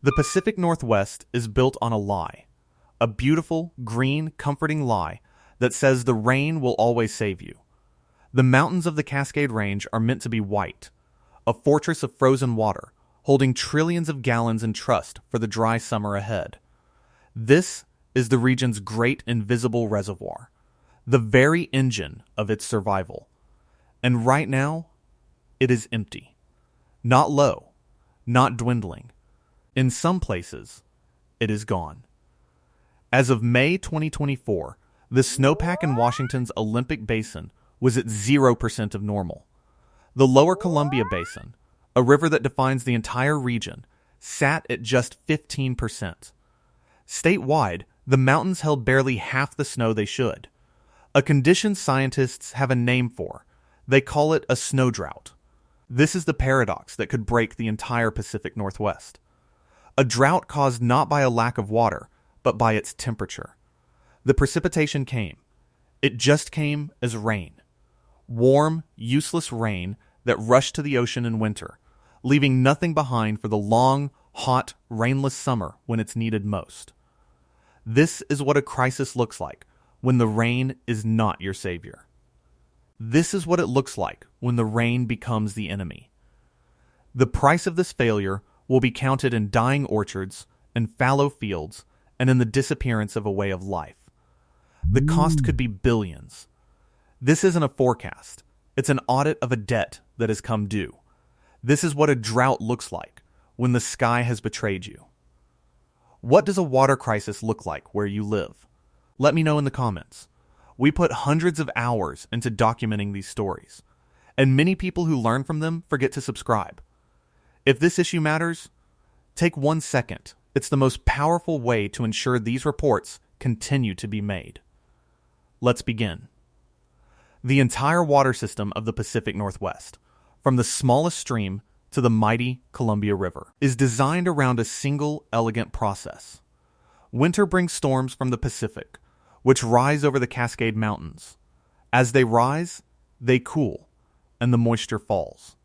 The Pacific Northwest is built on a lie, a beautiful, green, comforting lie that says the rain will always save you. The mountains of the Cascade Range are meant to be white, a fortress of frozen water, holding trillions of gallons in trust for the dry summer ahead. This is the region's great invisible reservoir, the very engine of its survival. And right now, it is empty. Not low, not dwindling. In some places, it is gone. As of May 2024, the snowpack in Washington's Olympic Basin was at 0% of normal. The Lower Columbia Basin, a river that defines the entire region, sat at just 15%. Statewide, the mountains held barely half the snow they should. A condition scientists have a name for. They call it a snow drought. This is the paradox that could break the entire Pacific Northwest. A drought caused not by a lack of water, but by its temperature. The precipitation came. It just came as rain. Warm, useless rain that rushed to the ocean in winter, leaving nothing behind for the long, hot, rainless summer when it's needed most. This is what a crisis looks like when the rain is not your savior. This is what it looks like when the rain becomes the enemy. The price of this failure will be counted in dying orchards and fallow fields and in the disappearance of a way of life. The cost could be billions. This isn't a forecast. It's an audit of a debt that has come due. This is what a drought looks like when the sky has betrayed you. What does a water crisis look like where you live? Let me know in the comments. We put hundreds of hours into documenting these stories, and many people who learn from them forget to subscribe. If this issue matters, take 1 second. It's the most powerful way to ensure these reports continue to be made. Let's begin. The entire water system of the Pacific Northwest, from the smallest stream to the mighty Columbia River, is designed around a single elegant process. Winter brings storms from the Pacific, which rise over the Cascade Mountains. As they rise, they cool, and the moisture falls.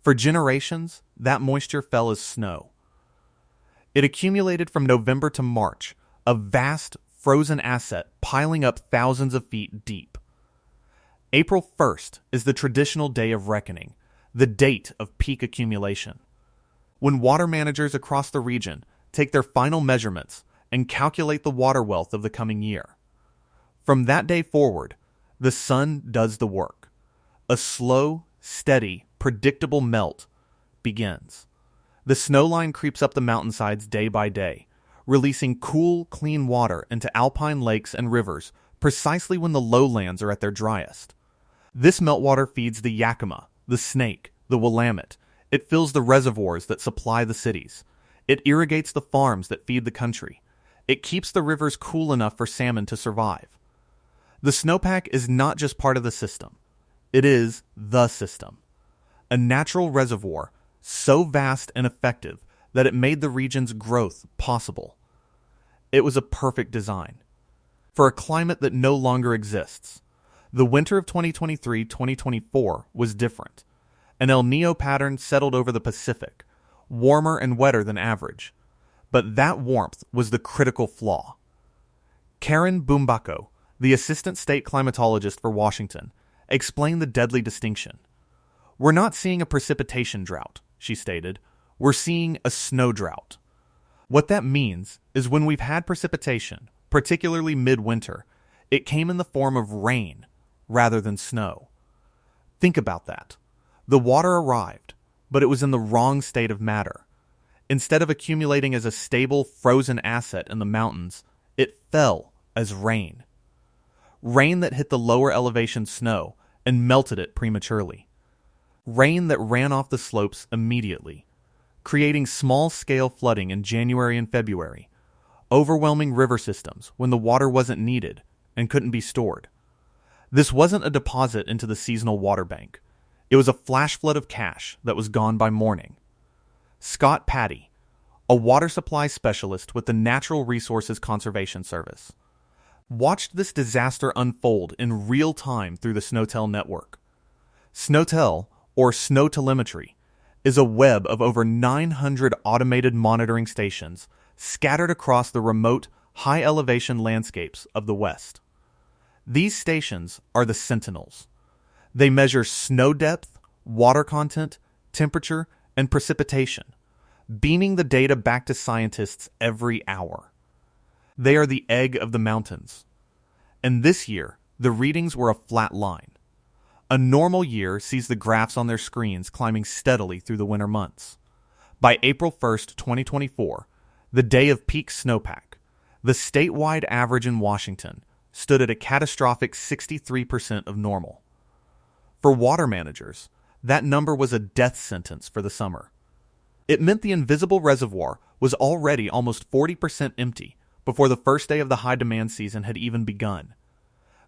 For generations, that moisture fell as snow. It accumulated from November to March, a vast, frozen asset piling up thousands of feet deep. April 1st is the traditional day of reckoning, the date of peak accumulation, when water managers across the region take their final measurements and calculate the water wealth of the coming year. From that day forward, the sun does the work. A slow, steady, predictable melt begins. The snow line creeps up the mountainsides day by day, releasing cool, clean water into alpine lakes and rivers precisely when the lowlands are at their driest. This meltwater feeds the Yakima, the Snake, the Willamette. It fills the reservoirs that supply the cities. It irrigates the farms that feed the country. It keeps the rivers cool enough for salmon to survive. The snowpack is not just part of the system. It is the system. A natural reservoir so vast and effective that it made the region's growth possible. It was a perfect design. For a climate that no longer exists, the winter of 2023-2024 was different. An El Niño pattern settled over the Pacific, warmer and wetter than average. But that warmth was the critical flaw. Karen Bumbacco, the assistant state climatologist for Washington, explained the deadly distinction. "We're not seeing a precipitation drought," she stated. "We're seeing a snow drought." What that means is when we've had precipitation, particularly midwinter, it came in the form of rain rather than snow. Think about that. The water arrived, but it was in the wrong state of matter. Instead of accumulating as a stable, frozen asset in the mountains, it fell as rain. Rain that hit the lower elevation snow and melted it prematurely. Rain that ran off the slopes immediately, creating small-scale flooding in January and February, overwhelming river systems when the water wasn't needed and couldn't be stored. This wasn't a deposit into the seasonal water bank. It was a flash flood of cash that was gone by morning. Scott Patty, a water supply specialist with the Natural Resources Conservation Service, watched this disaster unfold in real time through the SNOTEL network. SNOTEL, or snow telemetry, is a web of over 900 automated monitoring stations scattered across the remote, high-elevation landscapes of the West. These stations are the Sentinels. They measure snow depth, water content, temperature, and precipitation, beaming the data back to scientists every hour. They are the egg of the mountains. And this year, the readings were a flat line. A normal year sees the graphs on their screens climbing steadily through the winter months. By April 1st, 2024, the day of peak snowpack, the statewide average in Washington stood at a catastrophic 63% of normal. For water managers, that number was a death sentence for the summer. It meant the invisible reservoir was already almost 40% empty before the first day of the high-demand season had even begun.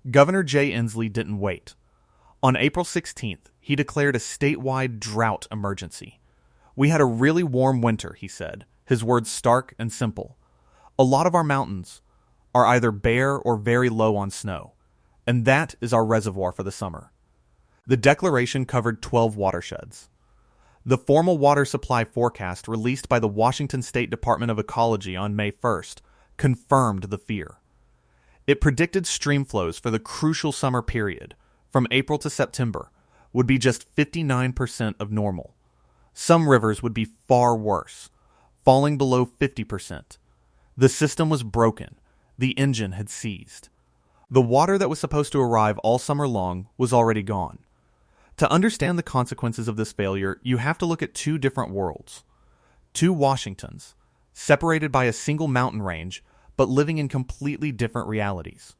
Governor Jay Inslee didn't wait. On April 16th, he declared a statewide drought emergency. "We had a really warm winter," he said, his words stark and simple. "A lot of our mountains are either bare or very low on snow, and that is our reservoir for the summer." The declaration covered 12 watersheds. The formal water supply forecast released by the Washington State Department of Ecology on May 1st confirmed the fear. It predicted stream flows for the crucial summer period, from April to September, would be just 59% of normal. Some rivers would be far worse, falling below 50%. The system was broken. The engine had seized. The water that was supposed to arrive all summer long was already gone. To understand the consequences of this failure, you have to look at two different worlds. Two Washingtons, separated by a single mountain range, but living in completely different realities.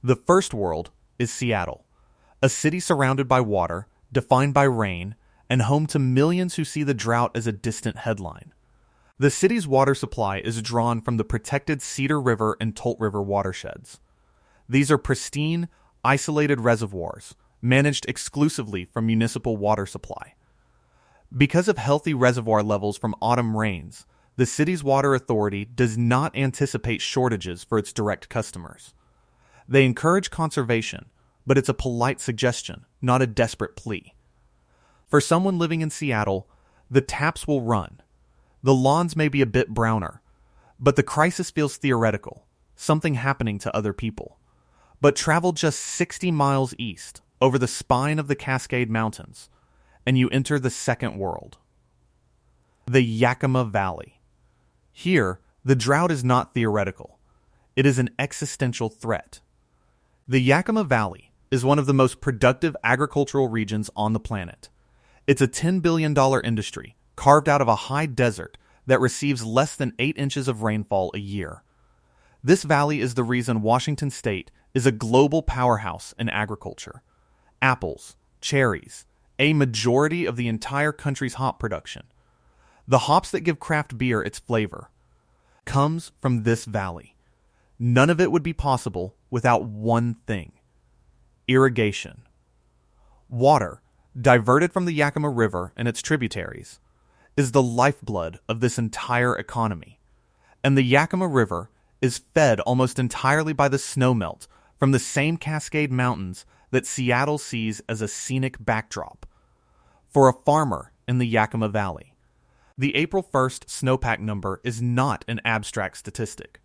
The first world is Seattle, a city surrounded by water, defined by rain, and home to millions who see the drought as a distant headline. The city's water supply is drawn from the protected Cedar River and Tolt River watersheds. These are pristine, isolated reservoirs, managed exclusively from municipal water supply. Because of healthy reservoir levels from autumn rains, the city's water authority does not anticipate shortages for its direct customers. They encourage conservation, but it's a polite suggestion, not a desperate plea. For someone living in Seattle, the taps will run. The lawns may be a bit browner, but the crisis feels theoretical, something happening to other people. But travel just 60 miles east, over the spine of the Cascade Mountains, and you enter the second world. The Yakima Valley. Here, the drought is not theoretical. It is an existential threat. The Yakima Valley is one of the most productive agricultural regions on the planet. It's a $10 billion industry carved out of a high desert that receives less than 8 inches of rainfall a year. This valley is the reason Washington State is a global powerhouse in agriculture. Apples, cherries, a majority of the entire country's hop production. The hops that give craft beer its flavor comes from this valley. None of it would be possible without one thing: irrigation. Water, diverted from the Yakima River and its tributaries, is the lifeblood of this entire economy. And the Yakima River is fed almost entirely by the snowmelt from the same Cascade Mountains that Seattle sees as a scenic backdrop. For a farmer in the Yakima Valley, the April 1st snowpack number is not an abstract statistic.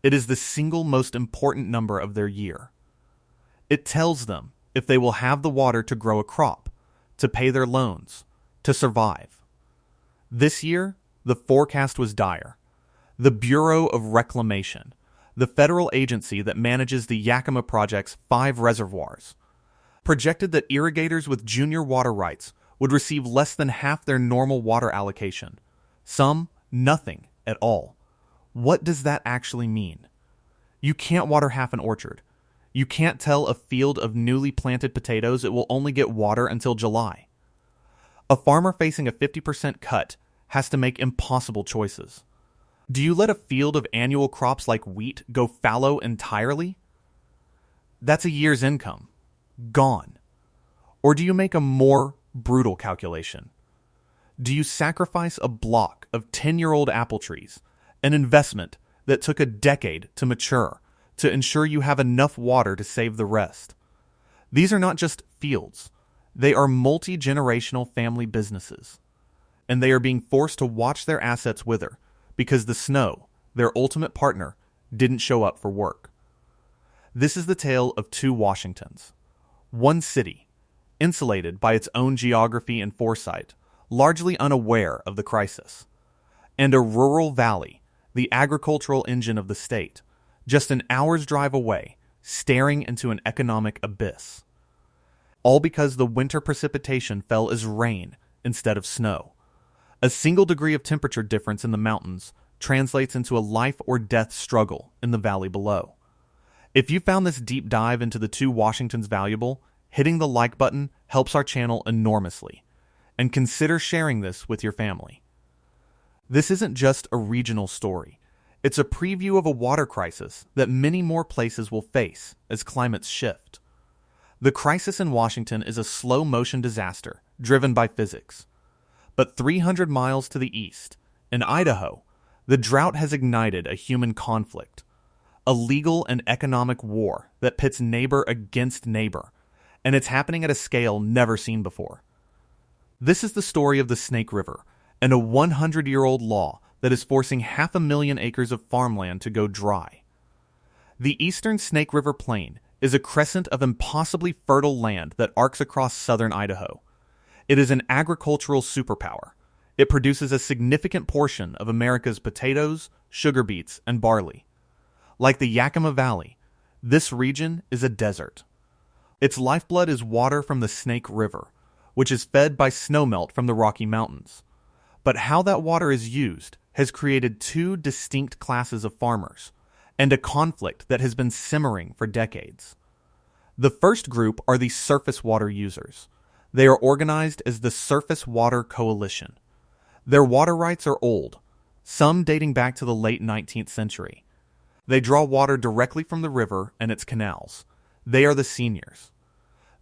It is the single most important number of their year. It tells them if they will have the water to grow a crop, to pay their loans, to survive. This year, the forecast was dire. The Bureau of Reclamation, the federal agency that manages the Yakima Project's 5 reservoirs, projected that irrigators with junior water rights would receive less than half their normal water allocation. Some, nothing at all. What does that actually mean? You can't water half an orchard. You can't tell a field of newly planted potatoes it will only get water until July. A farmer facing a 50% cut has to make impossible choices. Do you let a field of annual crops like wheat go fallow entirely? That's a year's income. Gone. Or do you make a more brutal calculation? Do you sacrifice a block of 10-year-old apple trees, an investment that took a decade to mature, to ensure you have enough water to save the rest? These are not just fields. They are multi-generational family businesses. and they are being forced to watch their assets wither because the snow, their ultimate partner, didn't show up for work. This is the tale of two Washingtons. One city, insulated by its own geography and foresight, largely unaware of the crisis, and a rural valley, the agricultural engine of the state, just an hour's drive away, staring into an economic abyss. All because the winter precipitation fell as rain instead of snow. A single degree of temperature difference in the mountains translates into a life or death struggle in the valley below. If you found this deep dive into the two Washingtons valuable, hitting the like button helps our channel enormously, and consider sharing this with your family. This isn't just a regional story. It's a preview of a water crisis that many more places will face as climates shift. The crisis in Washington is a slow-motion disaster driven by physics. But 300 miles to the east, in Idaho, the drought has ignited a human conflict, a legal and economic war that pits neighbor against neighbor, and it's happening at a scale never seen before. This is the story of the Snake River and a 100-year-old law that is forcing 500,000 acres of farmland to go dry. The eastern Snake River Plain is a crescent of impossibly fertile land that arcs across southern Idaho. It is an agricultural superpower. It produces a significant portion of America's potatoes, sugar beets, and barley. Like the Yakima Valley, this region is a desert. Its lifeblood is water from the Snake River, which is fed by snowmelt from the Rocky Mountains. But how that water is used has created two distinct classes of farmers, and a conflict that has been simmering for decades. The first group are the surface water users. They are organized as the Surface Water Coalition. Their water rights are old, some dating back to the late 19th century. They draw water directly from the river and its canals. They are the seniors.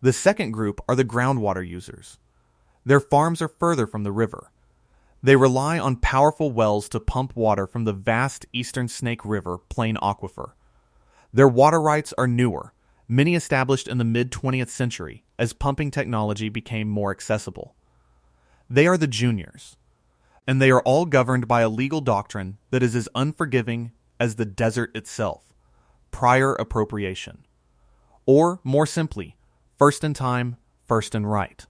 The second group are the groundwater users. Their farms are further from the river. They rely on powerful wells to pump water from the vast eastern Snake River plain aquifer. Their water rights are newer, many established in the mid-20th century as pumping technology became more accessible. They are the juniors, and they are all governed by a legal doctrine that is as unforgiving as the desert itself, prior appropriation. Or, more simply, first in time, first in right.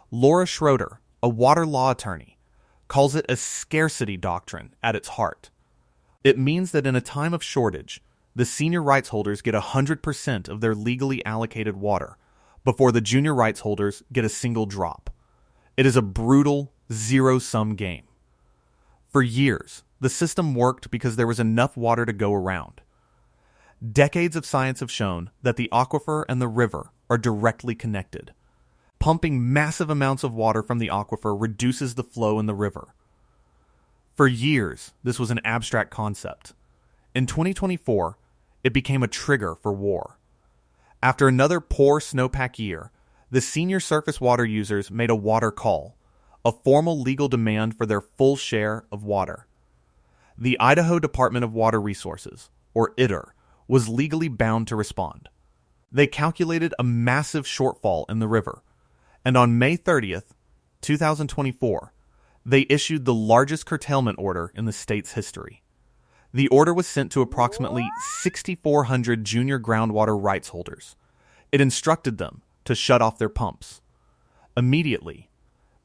Laura Schroeder, a water law attorney, calls it a scarcity doctrine at its heart. It means that in a time of shortage, the senior rights holders get 100% of their legally allocated water before the junior rights holders get a single drop. It is a brutal, zero-sum game. For years, the system worked because there was enough water to go around. Decades of science have shown that the aquifer and the river are directly connected. Pumping massive amounts of water from the aquifer reduces the flow in the river. For years, this was an abstract concept. In 2024, it became a trigger for war. After another poor snowpack year, the senior surface water users made a water call, a formal legal demand for their full share of water. The Idaho Department of Water Resources, or IDR, was legally bound to respond. They calculated a massive shortfall in the river, and on May 30th, 2024, they issued the largest curtailment order in the state's history. The order was sent to approximately 6,400 junior groundwater rights holders. It instructed them to shut off their pumps. Immediately,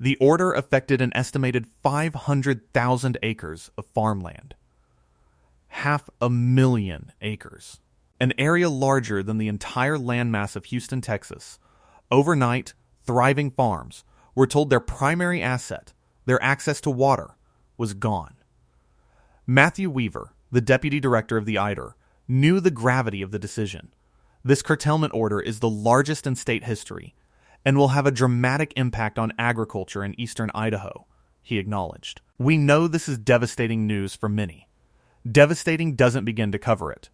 the order affected an estimated 500,000 acres of farmland. 500,000 acres. An area larger than the entire landmass of Houston, Texas. Overnight, thriving farms were told their primary asset, their access to water, was gone. Matthew Weaver, the deputy director of the IDR, knew the gravity of the decision. This curtailment order is the largest in state history and will have a dramatic impact on agriculture in eastern Idaho, he acknowledged. We know this is devastating news for many. Devastating doesn't begin to cover it.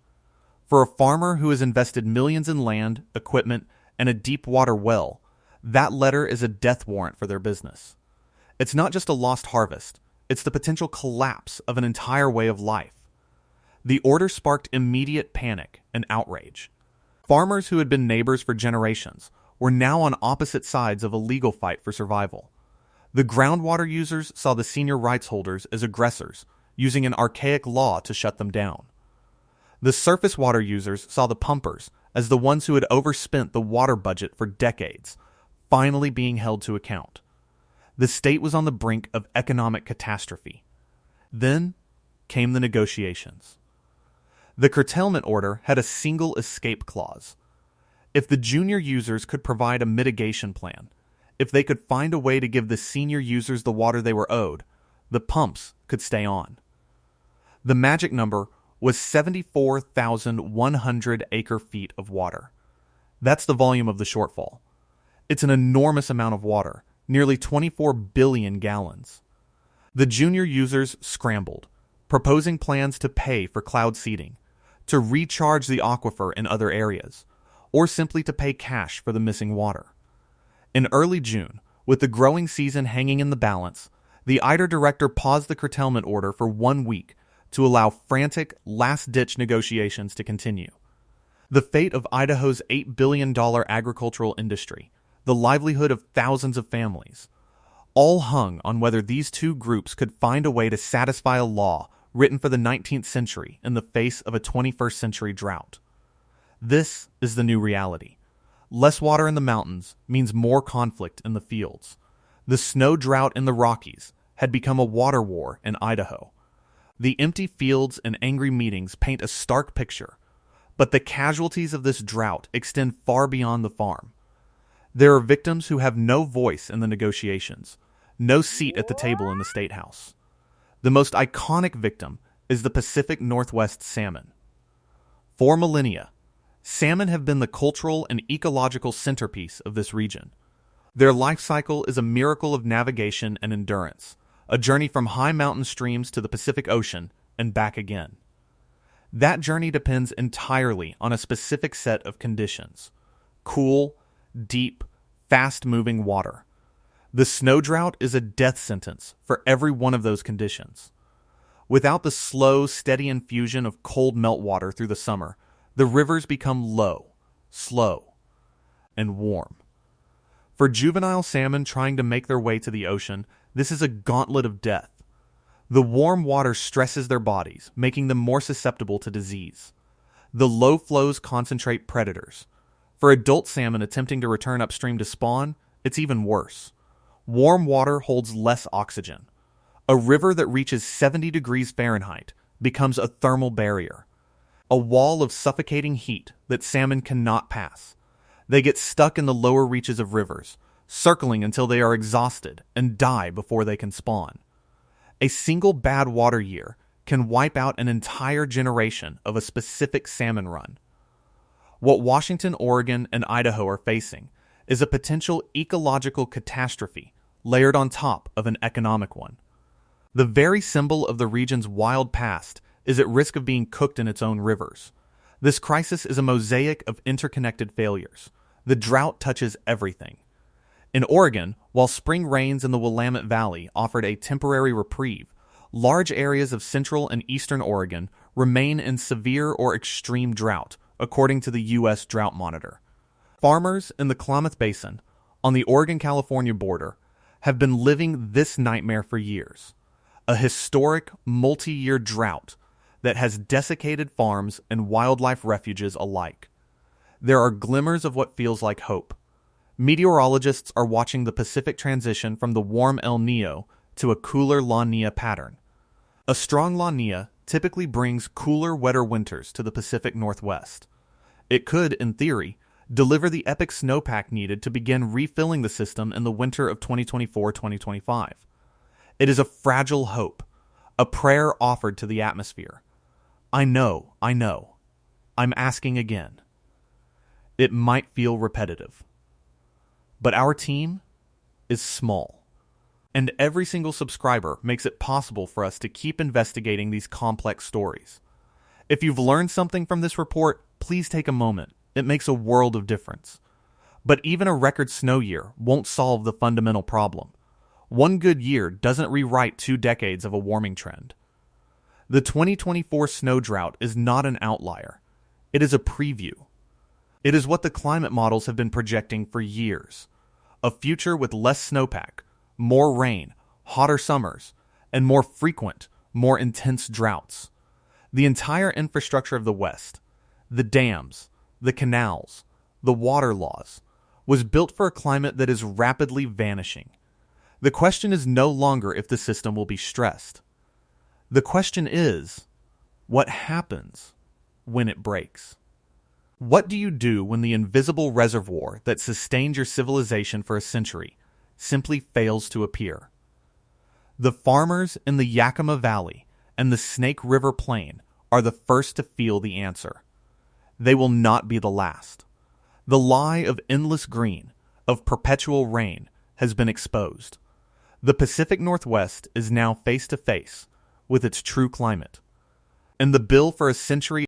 For a farmer who has invested millions in land, equipment, and a deep water well, that letter is a death warrant for their business. It's not just a lost harvest, it's the potential collapse of an entire way of life. The order sparked immediate panic and outrage. Farmers who had been neighbors for generations were now on opposite sides of a legal fight for survival. The groundwater users saw the senior rights holders as aggressors, using an archaic law to shut them down. The surface water users saw the pumpers as the ones who had overspent the water budget for decades, finally being held to account. The state was on the brink of economic catastrophe. Then came the negotiations. The curtailment order had a single escape clause. If the junior users could provide a mitigation plan, if they could find a way to give the senior users the water they were owed, the pumps could stay on. The magic number was 74,100 acre-feet of water. That's the volume of the shortfall. It's an enormous amount of water, nearly 24 billion gallons. The junior users scrambled, proposing plans to pay for cloud seeding, to recharge the aquifer in other areas, or simply to pay cash for the missing water. In early June, with the growing season hanging in the balance, the Idaho director paused the curtailment order for 1 week to allow frantic, last-ditch negotiations to continue. The fate of Idaho's $8 billion agricultural industry, the livelihood of thousands of families, all hung on whether these two groups could find a way to satisfy a law written for the 19th century in the face of a 21st century drought. This is the new reality. Less water in the mountains means more conflict in the fields. The snow drought in the Rockies had become a water war in Idaho. The empty fields and angry meetings paint a stark picture, but the casualties of this drought extend far beyond the farm. There are victims who have no voice in the negotiations, no seat at the table in the State House. The most iconic victim is the Pacific Northwest salmon. For millennia, salmon have been the cultural and ecological centerpiece of this region. Their life cycle is a miracle of navigation and endurance, a journey from high mountain streams to the Pacific Ocean and back again. That journey depends entirely on a specific set of conditions: cool, deep, fast-moving water. The snow drought is a death sentence for every one of those conditions. Without the slow, steady infusion of cold meltwater through the summer, the rivers become low, slow, and warm. For juvenile salmon trying to make their way to the ocean, this is a gauntlet of death. The warm water stresses their bodies, making them more susceptible to disease. The low flows concentrate predators. For adult salmon attempting to return upstream to spawn, it's even worse. Warm water holds less oxygen. A river that reaches 70 degrees Fahrenheit becomes a thermal barrier, a wall of suffocating heat that salmon cannot pass. They get stuck in the lower reaches of rivers, circling until they are exhausted and die before they can spawn. A single bad water year can wipe out an entire generation of a specific salmon run. What Washington, Oregon, and Idaho are facing is a potential ecological catastrophe layered on top of an economic one. The very symbol of the region's wild past is at risk of being cooked in its own rivers. This crisis is a mosaic of interconnected failures. The drought touches everything. In Oregon, while spring rains in the Willamette Valley offered a temporary reprieve, large areas of central and eastern Oregon remain in severe or extreme drought, according to the U.S. Drought Monitor. Farmers in the Klamath Basin, on the Oregon-California border, have been living this nightmare for years. A historic, multi-year drought that has desiccated farms and wildlife refuges alike. There are glimmers of what feels like hope. Meteorologists are watching the Pacific transition from the warm El Niño to a cooler La Niña pattern. A strong La Niña typically brings cooler, wetter winters to the Pacific Northwest. It could, in theory, deliver the epic snowpack needed to begin refilling the system in the winter of 2024-2025. It is a fragile hope, a prayer offered to the atmosphere. I know. I'm asking again. It might feel repetitive. But our team is small, and every single subscriber makes it possible for us to keep investigating these complex stories. If you've learned something from this report, please take a moment. It makes a world of difference. But even a record snow year won't solve the fundamental problem. One good year doesn't rewrite 2 decades of a warming trend. The 2024 snow drought is not an outlier. It is a preview. It is what the climate models have been projecting for years. A future with less snowpack, more rain, hotter summers, and more frequent, more intense droughts. The entire infrastructure of the West, the dams, the canals, the water laws, was built for a climate that is rapidly vanishing. The question is no longer if the system will be stressed. The question is, what happens when it breaks? What do you do when the invisible reservoir that sustained your civilization for a century simply fails to appear? The farmers in the Yakima Valley and the Snake River Plain are the first to feel the answer. They will not be the last. The lie of endless green, of perpetual rain, has been exposed. The Pacific Northwest is now face to face with its true climate, and the bill for a century